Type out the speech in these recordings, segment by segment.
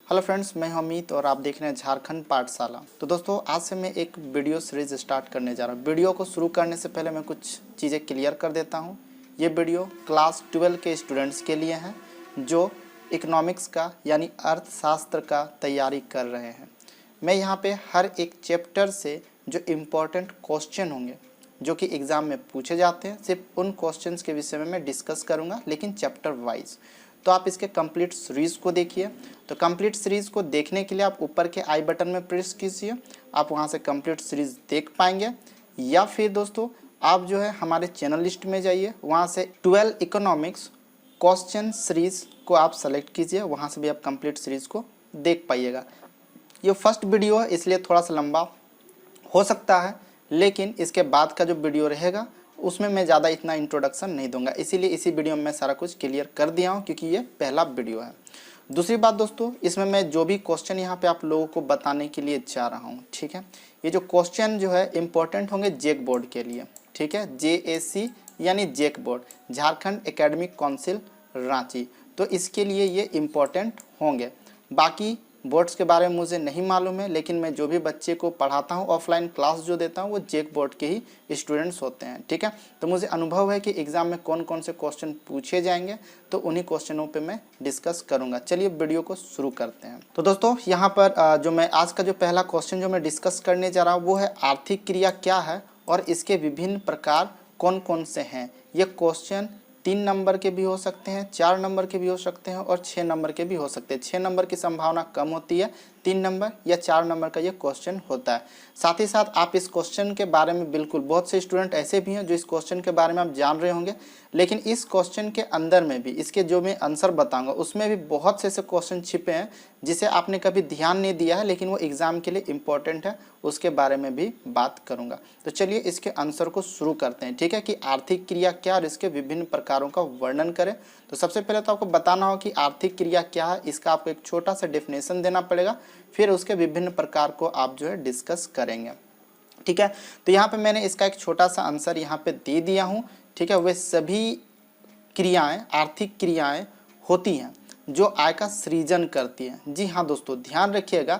Hello friends, मैं हूं अमित और आप देख रहे हैं झारखंड पाठशाला। तो दोस्तों, आज से मैं एक वीडियो सीरीज स्टार्ट करने जा रहा हूं। वीडियो को शुरू करने से पहले मैं कुछ चीज़ें क्लियर कर देता हूं। ये वीडियो क्लास 12 के स्टूडेंट्स के लिए है जो इकोनॉमिक्स का यानी अर्थशास्त्र का तैयारी कर रहे हैं। मैं यहाँ पे हर एक चैप्टर से जो इम्पोर्टेंट क्वेश्चन होंगे जो कि एग्ज़ाम में पूछे जाते हैं, सिर्फ उन क्वेश्चंस के विषय में मैं डिस्कस करूँगा, लेकिन चैप्टर वाइज। तो आप इसके कंप्लीट सीरीज़ को देखिए। तो कंप्लीट सीरीज़ को देखने के लिए आप ऊपर के आई बटन में प्रेस कीजिए, आप वहां से कंप्लीट सीरीज़ देख पाएंगे। या फिर दोस्तों, आप जो है हमारे चैनल लिस्ट में जाइए, वहां से 12 इकोनॉमिक्स क्वेश्चन सीरीज़ को आप सेलेक्ट कीजिए, वहां से भी आप कंप्लीट सीरीज़ को देख पाइएगा। ये फर्स्ट वीडियो है, इसलिए थोड़ा सा लंबा हो सकता है, लेकिन इसके बाद का जो वीडियो रहेगा उसमें मैं ज़्यादा इतना इंट्रोडक्शन नहीं दूंगा, इसीलिए इसी वीडियो में मैं सारा कुछ क्लियर कर दिया हूँ, क्योंकि ये पहला वीडियो है। दूसरी बात दोस्तों, इसमें मैं जो भी क्वेश्चन यहाँ पे आप लोगों को बताने के लिए चाह रहा हूँ, ठीक है, ये जो क्वेश्चन जो है इम्पोर्टेंट होंगे जेक बोर्ड के लिए, ठीक है, JAC यानी JAC board, Jharkhand academic council Ranchi. तो इसके लिए ये इम्पोर्टेंट होंगे। बाकी बोर्ड्स के बारे में मुझे नहीं मालूम है, लेकिन मैं जो भी बच्चे को पढ़ाता हूँ, ऑफलाइन क्लास जो देता हूँ, वो जेक बोर्ड के ही स्टूडेंट्स होते हैं, ठीक है। तो मुझे अनुभव है कि एग्ज़ाम में कौन कौन से क्वेश्चन पूछे जाएंगे, तो उन्हीं क्वेश्चनों पे मैं डिस्कस करूँगा। चलिए वीडियो को शुरू करते हैं। तो दोस्तों, यहाँ पर जो मैं आज का जो पहला क्वेश्चन जो मैं डिस्कस करने जा रहा हूँ वो है आर्थिक क्रिया क्या है और इसके विभिन्न प्रकार कौन कौन से हैं। ये क्वेश्चन 3 नंबर के भी हो सकते हैं, 4 नंबर के भी हो सकते हैं और 6 नंबर के भी हो सकते हैं। 6 नंबर की संभावना कम होती है, 3 नंबर या 4 नंबर का ये क्वेश्चन होता है। साथ ही साथ आप इस क्वेश्चन के बारे में बिल्कुल, बहुत से स्टूडेंट ऐसे भी हैं जो इस क्वेश्चन के बारे में आप जान रहे होंगे, लेकिन इस क्वेश्चन के अंदर में भी, इसके जो मैं आंसर बताऊंगा उसमें भी बहुत से ऐसे क्वेश्चन छिपे हैं जिसे आपने कभी ध्यान नहीं दिया है, लेकिन वो एग्जाम के लिए इम्पोर्टेंट है, उसके बारे में भी बात करूंगा। तो चलिए इसके आंसर को शुरू करते हैं, ठीक है, कि आर्थिक क्रिया क्या और इसके विभिन्न प्रकारों का वर्णन करें। तो सबसे पहले तो आपको बताना हो कि आर्थिक क्रिया क्या है, इसका आपको एक छोटा सा डेफिनेशन देना पड़ेगा, फिर उसके विभिन्न प्रकार को आप जो है डिस्कस करेंगे, ठीक है। तो यहाँ पे मैंने इसका एक छोटा सा आंसर यहाँ पे दे दिया हूँ, ठीक है। वे सभी क्रियाएं, आर्थिक क्रियाएं होती हैं जो आय का सृजन करती हैं। जी हाँ दोस्तों, ध्यान रखिएगा,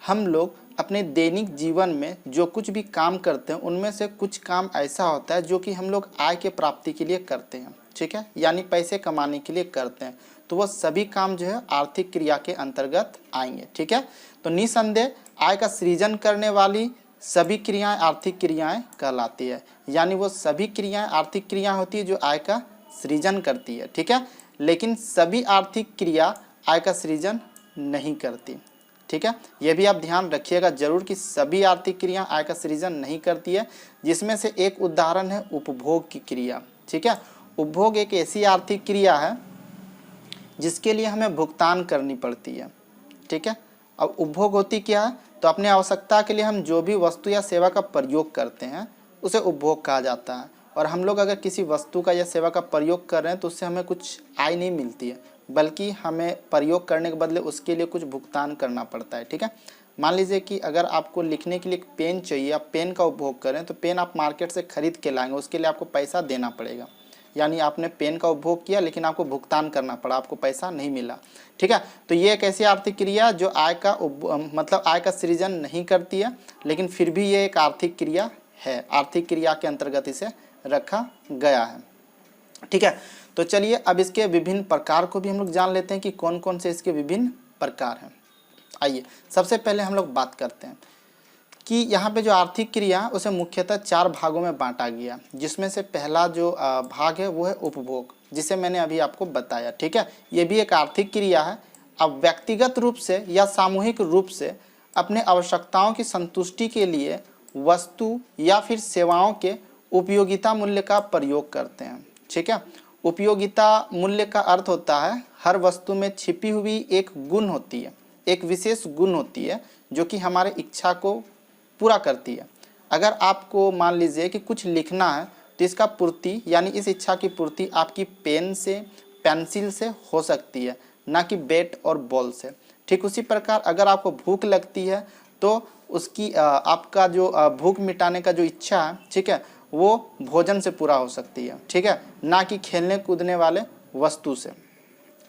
हम लोग अपने दैनिक जीवन में जो कुछ भी काम करते हैं उनमें से कुछ काम ऐसा होता है जो कि हम लोग आय के प्राप्ति के लिए करते हैं, ठीक है, यानी पैसे कमाने के लिए करते हैं। तो वह सभी काम जो है आर्थिक क्रिया के अंतर्गत आएंगे, ठीक है। तो निसंदेह आय का सृजन करने वाली सभी क्रियाएं आर्थिक क्रियाएं कहलाती है, यानी वो सभी क्रियाएं आर्थिक क्रियाएं होती है जो आय का सृजन करती है, ठीक है। लेकिन सभी आर्थिक क्रिया आय का सृजन नहीं करती, ठीक है। यह भी आप ध्यान रखिएगा जरूर कि सभी आर्थिक क्रिया आय का सृजन नहीं करती है, जिसमें से एक उदाहरण है उपभोग की क्रिया, ठीक है। उपभोग एक ऐसी आर्थिक क्रिया है जिसके लिए हमें भुगतान करनी पड़ती है, ठीक है। अब उपभोग होती क्या है, तो अपने आवश्यकता के लिए हम जो भी वस्तु या सेवा का प्रयोग करते हैं उसे उपभोग कहा जाता है। और हम लोग अगर किसी वस्तु का या सेवा का प्रयोग कर रहे हैं तो उससे हमें कुछ आय नहीं मिलती है, बल्कि हमें प्रयोग करने के बदले उसके लिए कुछ भुगतान करना पड़ता है, ठीक है। मान लीजिए कि अगर आपको लिखने के लिए एक पेन चाहिए, आप पेन का उपभोग करें, तो पेन आप मार्केट से खरीद के लाएंगे, उसके लिए आपको पैसा देना पड़ेगा, यानी आपने पेन का उपभोग किया लेकिन आपको भुगतान करना पड़ा, आपको पैसा नहीं मिला, ठीक है। तो ये एक ऐसी आर्थिक क्रिया जो आय का मतलब आय का सृजन नहीं करती है, लेकिन फिर भी ये एक आर्थिक क्रिया है, आर्थिक क्रिया के अंतर्गत इसे रखा गया है, ठीक है। तो चलिए अब इसके विभिन्न प्रकार को भी हम लोग जान लेते हैं कि कौन कौन से इसके विभिन्न प्रकार हैं। आइए सबसे पहले हम लोग बात करते हैं कि यहाँ पे जो आर्थिक क्रिया है उसे मुख्यतः 4 भागों में बांटा गया, जिसमें से पहला जो भाग है वो है उपभोग, जिसे मैंने अभी आपको बताया, ठीक है। ये भी एक आर्थिक क्रिया है। अब व्यक्तिगत रूप से या सामूहिक रूप से अपने आवश्यकताओं की संतुष्टि के लिए वस्तु या फिर सेवाओं के उपयोगिता मूल्य का प्रयोग करते हैं, ठीक है। उपयोगिता मूल्य का अर्थ होता है हर वस्तु में छिपी हुई एक गुण होती है, एक विशेष गुण होती है जो कि हमारे इच्छा को पूरा करती है। अगर आपको मान लीजिए कि कुछ लिखना है तो इसका पूर्ति यानी इस इच्छा की पूर्ति आपकी पेन से, पेंसिल से हो सकती है, ना कि बैट और बॉल से। ठीक उसी प्रकार अगर आपको भूख लगती है तो उसकी आपका जो भूख मिटाने का जो इच्छा है, ठीक है, वो भोजन से पूरा हो सकती है, ठीक है, ना कि खेलने कूदने वाले वस्तु से,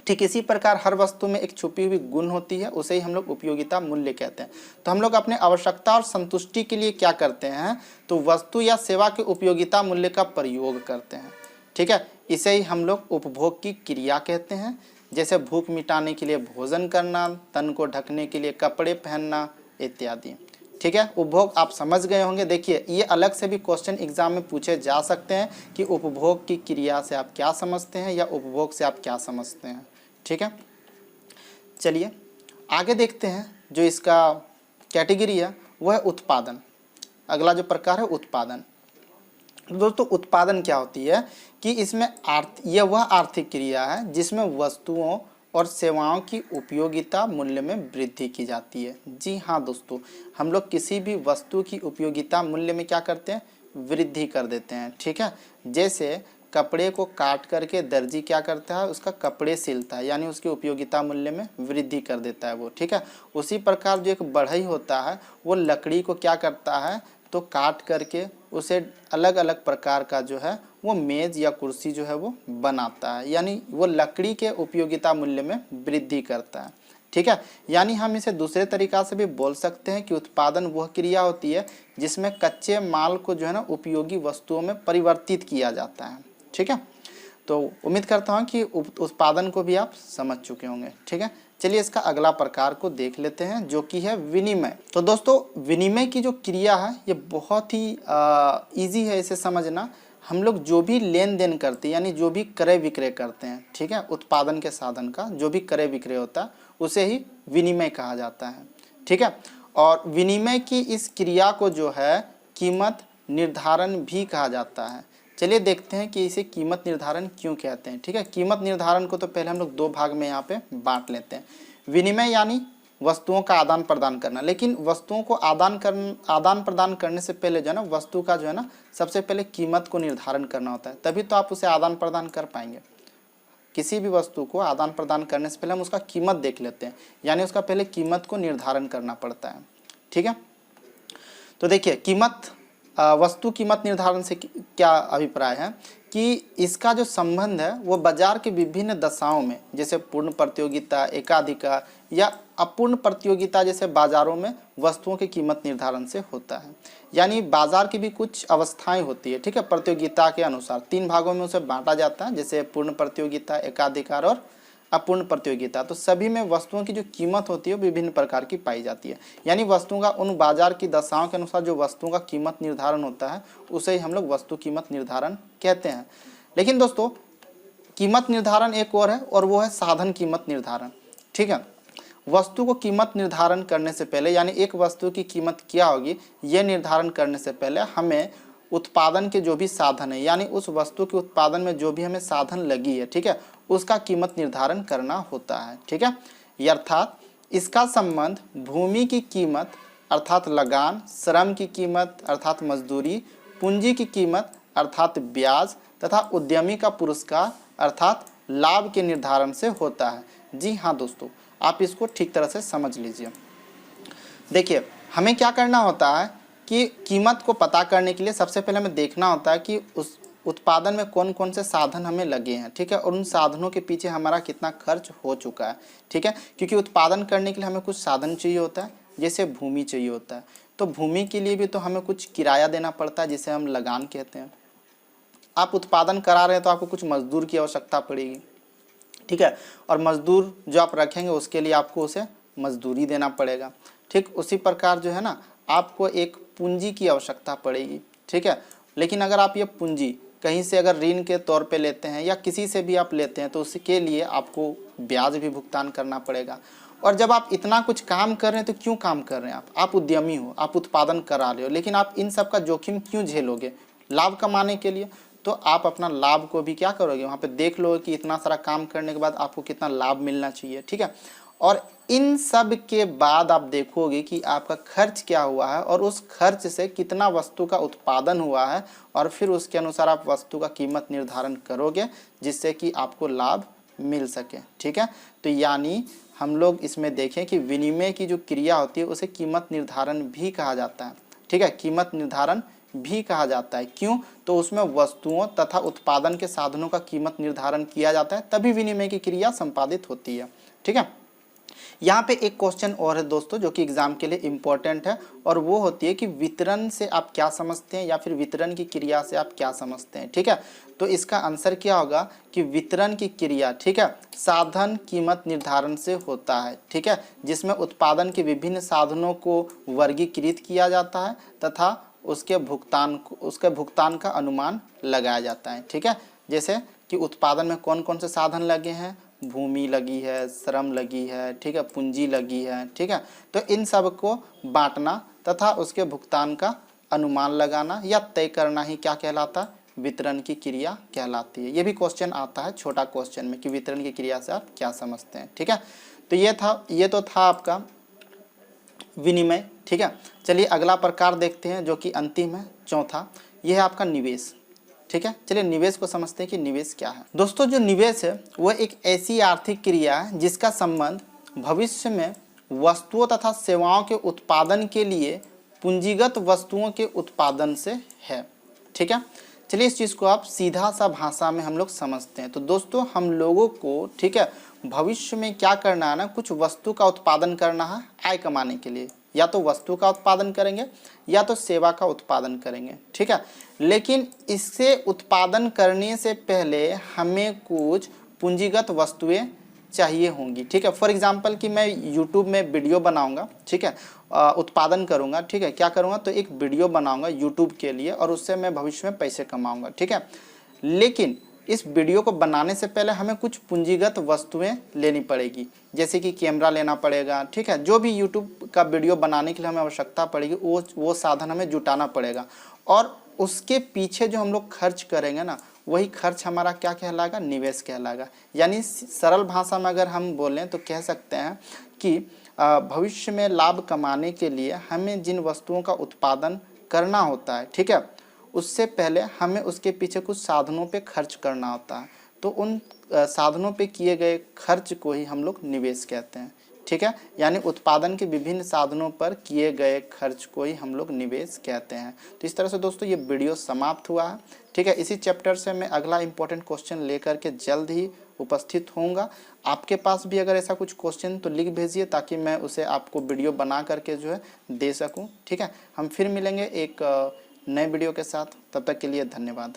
ठीक इसी प्रकार हर वस्तु में एक छुपी हुई गुण होती है, उसे ही हम लोग उपयोगिता मूल्य कहते हैं। तो हम लोग अपने आवश्यकता और संतुष्टि के लिए क्या करते हैं, तो वस्तु या सेवा के उपयोगिता मूल्य का प्रयोग करते हैं। ठीक है, इसे ही हम लोग उपभोग की क्रिया कहते हैं। जैसे भूख मिटाने के लिए भोजन करना, तन को ढकने के लिए कपड़े पहनना इत्यादि। ठीक है, उपभोग आप समझ गए होंगे। देखिए ये अलग से भी क्वेश्चन एग्जाम में पूछे जा सकते हैं कि उपभोग की क्रिया से आप क्या समझते हैं या उपभोग से आप क्या समझते हैं। ठीक है, चलिए आगे देखते हैं। जो इसका कैटेगरी है वह है उत्पादन। अगला जो प्रकार है उत्पादन। दोस्तों उत्पादन क्या होती है कि इसमें यह वह आर्थिक क्रिया है जिसमें वस्तुओं और सेवाओं की उपयोगिता मूल्य में वृद्धि की जाती है। जी हाँ दोस्तों, हम लोग किसी भी वस्तु की उपयोगिता मूल्य में क्या करते हैं, वृद्धि कर देते हैं। ठीक है, जैसे कपड़े को काट करके दर्जी क्या करता है, उसका कपड़े सिलता है, यानी उसकी उपयोगिता मूल्य में वृद्धि कर देता है वो। ठीक है, उसी प्रकार जो एक बढ़ई होता है वो लकड़ी को क्या करता है, तो काट करके उसे अलग अलग प्रकार का जो है वो मेज़ या कुर्सी जो है वो बनाता है, यानी वो लकड़ी के उपयोगिता मूल्य में वृद्धि करता है। ठीक है, यानी हम इसे दूसरे तरीक़ा से भी बोल सकते हैं कि उत्पादन वह क्रिया होती है जिसमें कच्चे माल को जो है ना उपयोगी वस्तुओं में परिवर्तित किया जाता है। ठीक है, तो उम्मीद करता हूँ कि उत्पादन को भी आप समझ चुके होंगे। ठीक है, चलिए इसका अगला प्रकार को देख लेते हैं जो कि है विनिमय। तो दोस्तों विनिमय की जो क्रिया है ये बहुत ही इजी है इसे समझना। हम लोग जो भी लेन देन करते हैं यानी जो भी क्रय विक्रय करते हैं, ठीक है, उत्पादन के साधन का जो भी क्रय विक्रय होता है उसे ही विनिमय कहा जाता है। ठीक है, और विनिमय की इस क्रिया को जो है कीमत निर्धारण भी कहा जाता है। चलिए देखते हैं कि इसे कीमत निर्धारण क्यों कहते हैं। ठीक है, कीमत निर्धारण को तो पहले हम लोग दो भाग में यहाँ पे बांट लेते हैं। विनिमय यानी वस्तुओं का आदान प्रदान करना, लेकिन वस्तुओं को आदान प्रदान करने से पहले जो है ना वस्तु का जो है ना सबसे पहले कीमत को निर्धारण करना होता है, तभी तो आप उसे आदान प्रदान कर पाएंगे। किसी भी वस्तु को आदान प्रदान करने से पहले हम उसका कीमत देख लेते हैं, यानी उसका पहले कीमत को निर्धारण करना पड़ता है। ठीक है, तो देखिए कीमत वस्तु कीमत निर्धारण से क्या अभिप्राय है कि इसका जो संबंध है वो बाजार के विभिन्न दशाओं में, जैसे पूर्ण प्रतियोगिता, एकाधिकार या अपूर्ण प्रतियोगिता जैसे बाजारों में वस्तुओं की कीमत निर्धारण से होता है। यानी बाजार की भी कुछ अवस्थाएं होती है। ठीक है, प्रतियोगिता के अनुसार तीन भागों में उसे बांटा जाता है, जैसे पूर्ण प्रतियोगिता, एकाधिकार और अपूर्ण प्रतियोगिता। तो सभी में वस्तुओं की जो कीमत होती है विभिन्न प्रकार की पाई जाती है। यानी वस्तुओं का उन बाजार की दशाओं के अनुसार जो वस्तुओं का कीमत निर्धारण होता है उसे ही हम लोग वस्तु कीमत निर्धारण कहते हैं। लेकिन दोस्तों कीमत निर्धारण एक और है और वो है साधन कीमत निर्धारण। ठीक है, वस्तु को कीमत निर्धारण करने से पहले यानी एक वस्तु की कीमत क्या होगी ये निर्धारण करने से पहले हमें उत्पादन के जो भी साधन है, यानी उस वस्तु के उत्पादन में जो भी हमें साधन लगी है, ठीक है, उसका कीमत निर्धारण करना होता है। ठीक है, अर्थात इसका संबंध भूमि की कीमत अर्थात लगान, श्रम की कीमत अर्थात मजदूरी, पूंजी की कीमत अर्थात ब्याज तथा उद्यमी का पुरस्कार अर्थात लाभ के निर्धारण से होता है। जी हाँ दोस्तों, आप इसको ठीक तरह से समझ लीजिए। देखिए हमें क्या करना होता है कि कीमत को पता करने के लिए सबसे पहले हमें देखना होता है कि उस उत्पादन में कौन कौन से साधन हमें लगे हैं। ठीक है, और उन साधनों के पीछे हमारा कितना खर्च हो चुका है। ठीक है, क्योंकि उत्पादन करने के लिए हमें कुछ साधन चाहिए होता है, जैसे भूमि चाहिए होता है, तो भूमि के लिए भी तो हमें कुछ किराया देना पड़ता है जिसे हम लगान कहते हैं। आप उत्पादन करा रहे हैं तो आपको कुछ मजदूर की आवश्यकता पड़ेगी। ठीक है, और मजदूर जो आप रखेंगे उसके लिए आपको उसे मजदूरी देना पड़ेगा। ठीक, उसी प्रकार जो है ना आपको एक पूंजी की आवश्यकता पड़ेगी। ठीक है, लेकिन अगर आप ये पूंजी कहीं से अगर ऋण के तौर पे लेते हैं या किसी से भी आप लेते हैं तो उसके लिए आपको ब्याज भी भुगतान करना पड़ेगा। और जब आप इतना कुछ काम कर रहे हैं तो क्यों काम कर रहे हैं आप उद्यमी हो, आप उत्पादन करा रहे हो, लेकिन आप इन सब का जोखिम क्यों झेलोगे? लाभ कमाने के लिए। तो आप अपना लाभ को भी क्या करोगे, वहाँ पे देख लोगे कि इतना सारा काम करने के बाद आपको कितना लाभ मिलना चाहिए। ठीक है, और इन सब के बाद आप देखोगे कि आपका खर्च क्या हुआ है और उस खर्च से कितना वस्तु का उत्पादन हुआ है, और फिर उसके अनुसार आप वस्तु का कीमत निर्धारण करोगे जिससे कि आपको लाभ मिल सके। ठीक है, तो यानी हम लोग इसमें देखें कि विनिमय की जो क्रिया होती है उसे कीमत निर्धारण भी कहा जाता है। ठीक है, कीमत निर्धारण भी कहा जाता है। क्यों? तो उसमें वस्तुओं तथा उत्पादन के साधनों का कीमत निर्धारण किया जाता है, तभी विनिमय की क्रिया संपादित होती है। ठीक है। यहाँ पे एक क्वेश्चन और है दोस्तों जो कि एग्जाम के लिए इम्पोर्टेंट है, और वो होती है कि वितरण से आप क्या समझते हैं या फिर वितरण की क्रिया से आप क्या समझते हैं। ठीक है। तो इसका आंसर क्या होगा कि वितरण की क्रिया, ठीक है, साधन कीमत निर्धारण से होता है। ठीक है। जिसमें उत्पादन के विभिन्न साधनों को वर्गीकृत किया जाता है तथा उसके भुगतान का अनुमान लगाया जाता है। ठीक है। जैसे कि उत्पादन में कौन कौन से साधन लगे हैं, भूमि लगी है, श्रम लगी है, ठीक है, पूंजी लगी है। ठीक है। तो इन सब को बांटना तथा उसके भुगतान का अनुमान लगाना या तय करना ही क्या कहलाता है? वितरण की क्रिया कहलाती है। ये भी क्वेश्चन आता है छोटा क्वेश्चन में कि वितरण की क्रिया से आप क्या समझते हैं। ठीक है। तो ये तो था आपका विनिमय। ठीक है। चलिए अगला प्रकार देखते हैं जो कि अंतिम है, चौथा। यह है आपका निवेश। ठीक है। चलिए निवेश को समझते हैं कि निवेश क्या है। दोस्तों जो निवेश है वह एक ऐसी आर्थिक क्रिया है जिसका संबंध भविष्य में वस्तुओं तथा सेवाओं के उत्पादन के लिए पूंजीगत वस्तुओं के उत्पादन से है। ठीक है। चलिए इस चीज़ को आप सीधा सा भाषा में हम लोग समझते हैं। तो दोस्तों हम लोगों को, ठीक है, भविष्य में क्या करना है ना, कुछ वस्तु का उत्पादन करना है आय कमाने के लिए। या तो वस्तु का उत्पादन करेंगे या तो सेवा का उत्पादन करेंगे। ठीक है। लेकिन इससे उत्पादन करने से पहले हमें कुछ पूंजीगत वस्तुएं चाहिए होंगी। ठीक है। फॉर एग्जांपल कि मैं यूट्यूब में वीडियो बनाऊंगा, ठीक है, उत्पादन करूंगा, ठीक है, क्या करूंगा, तो एक वीडियो बनाऊंगा यूट्यूब के लिए और उससे मैं भविष्य में पैसे कमाऊंगा। ठीक है। लेकिन इस वीडियो को बनाने से पहले हमें कुछ पूंजीगत वस्तुएं लेनी पड़ेगी, जैसे कि कैमरा लेना पड़ेगा। ठीक है। जो भी यूट्यूब का वीडियो बनाने के लिए हमें आवश्यकता पड़ेगी वो साधन हमें जुटाना पड़ेगा, और उसके पीछे जो हम लोग खर्च करेंगे ना, वही खर्च हमारा क्या कहलाएगा? निवेश कहलाएगा। यानी सरल भाषा में अगर हम बोलें तो कह सकते हैं कि भविष्य में लाभ कमाने के लिए हमें जिन वस्तुओं का उत्पादन करना होता है, ठीक है, उससे पहले हमें उसके पीछे कुछ साधनों पे खर्च करना होता है। तो उन साधनों पे किए गए खर्च को ही हम लोग निवेश कहते हैं। ठीक है। यानी उत्पादन के विभिन्न साधनों पर किए गए खर्च को ही हम लोग निवेश कहते हैं। तो इस तरह से दोस्तों ये वीडियो समाप्त हुआ है। ठीक है। इसी चैप्टर से मैं अगला इंपॉर्टेंट क्वेश्चन लेकर के जल्द ही उपस्थित होऊंगा। आपके पास भी अगर ऐसा कुछ क्वेश्चन तो लिख भेजिए ताकि मैं उसे आपको वीडियो बना करके जो है दे सकूं। ठीक है। हम फिर मिलेंगे एक नए वीडियो के साथ। तब तक के लिए धन्यवाद।